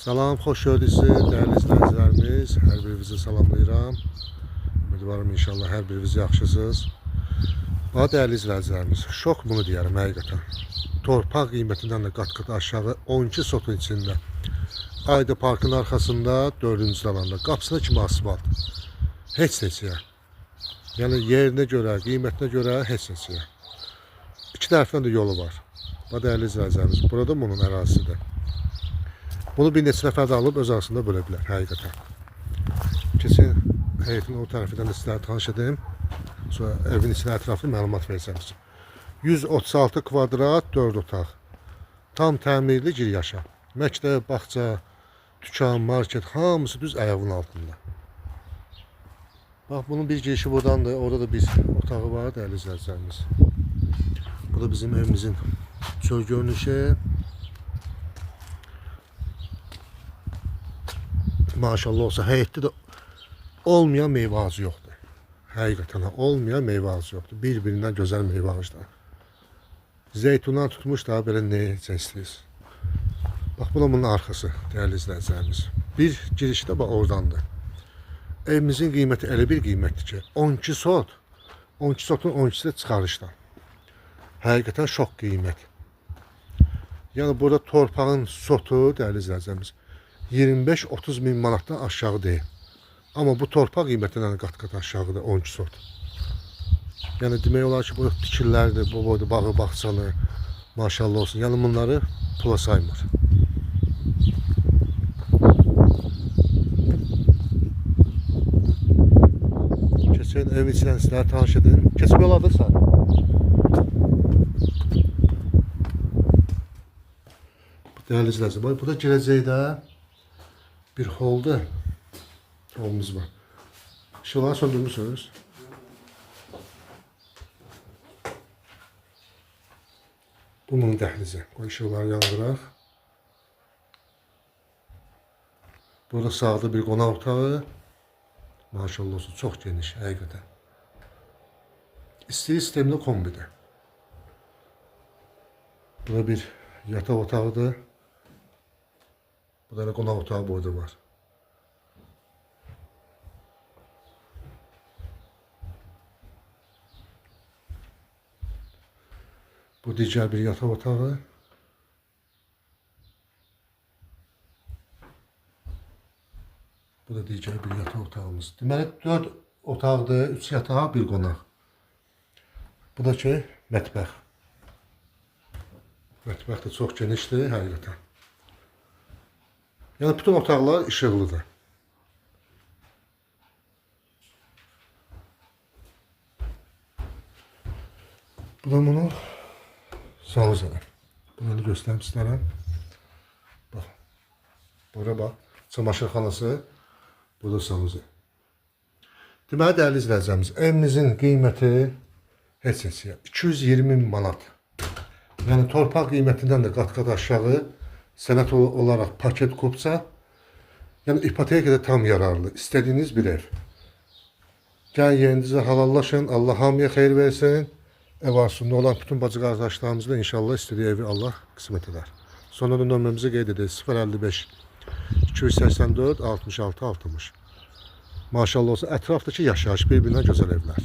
Salam, xoş gördüksünüz değerli izləyicilərimiz. Hər birinizi salamlayıram. Ümidvarım inşallah hər biriniz yaxşısınız. Bax değerli izləyicilərimiz, şok bunu deyərəm həqiqətən. Torpaq qiymətindən də qat-qat aşağı 12 sotun içində. Ayda parkın arxasında 4-cü dalanda qapısına kimi asfalt. Heç neçəyə. Yəni yerinə görə, qiymətinə görə heç neçəyə. İki tərəfdən də yolu var. Bax değerli izləyicilərimiz, burada bunun ərazisidir. Bunu bir neçə nəfər də alıb öz arasında bölə bilər, həqiqətən. Kesin heyətin o tərəfindən də sizlərə tanış edeyim. Sonra evin içində ətraflı məlumat verəcəm. 136 kvadrat, 4 otaq. Tam təmirli gir yaşa. Məktəb, bağça, dükan, market hamısı düz ayağının altında. Bax bunun bir girişi buradandır. Orada da bir otağı var değerli izləyicilərimiz. Bu da bizim evimizin çöl görünüşü. Maşallah olsa həyətdə də olmayan meyvə ağacı yoxdur. Həqiqətən olmayan meyvə ağacı yoxdur. Bir-birindən gözəl meyvə ağacları. Zeytundan tutmuş da belə necə istəyirsiniz. Bax bu da bunun arxası değerli izləyicilərimiz. Bir girişi də bax oradandır. Evimizin qiyməti elə bir qiymətdir ki 12 sot. 12 sotun 12'si də çıxarışdan. Həqiqətən şok qiymət. Yəni burada torpağın sotu değerli izləyicilərimiz 25-30 min manatdan aşağı deyil. Amma bu torpaq qiymətindən qat-qat aşağıdır 12 sot. Yəni demək olar ki bu tikirlərdir, bu boyda bağı, bağçanı maşallah olsun. Yəni bunları pula saymır. Keçən evin içindən sizlərə tanış edin. Keçib yol adırsan. Değerli izləyicilər, bu da girəcəkdə bir holda holumuz var. Işıqları söndürmüşsünüz. Bunun dəhlizi. Qoy ışıqları yandıraq. Burada sağda bir qonaq otağı. Maşallah olsun, çox geniş, həqiqətən. İstili sistemli kombidir. Burada bir yataq otağıdır. Burada da qonaq otağı boyda var. Bu digər bir yataq otağı. Bu da digər bir yataq otağımız. Deməli 4 otaqdır, 3 yatağı, bir qonaq. Bu da ki mətbəx. Mətbəx də çox genişdir, həqiqətən. Yəni bütün otaqlar işıqlıdır. Bu da bunu salıcıdır. Bunu da göstərəm sizlərə. Bax. Bura bax. Çamaşırxanası. Bu da salıcı. Deməli değerli izləyicilərimiz, evimizin qiyməti heç neçəyə 220 min manat. Yəni torpaq qiymətindən də qat-qat aşağı. Sənət olarak paket kopsa, yəni ipotekada tam yararlı. İstediğiniz bir ev. Gəlin yerinizi halallaşın. Allah hamıya xeyir versin. Ev arzusunda olan bütün bacı qardaşlarımızla inşallah istediği evi Allah qismət edər. Sonra da nömrəmizi qeyd edək. 055 284 66 60. Maşallah olsa ətrafdakı yaşayış bir-birindən gözəl evlər.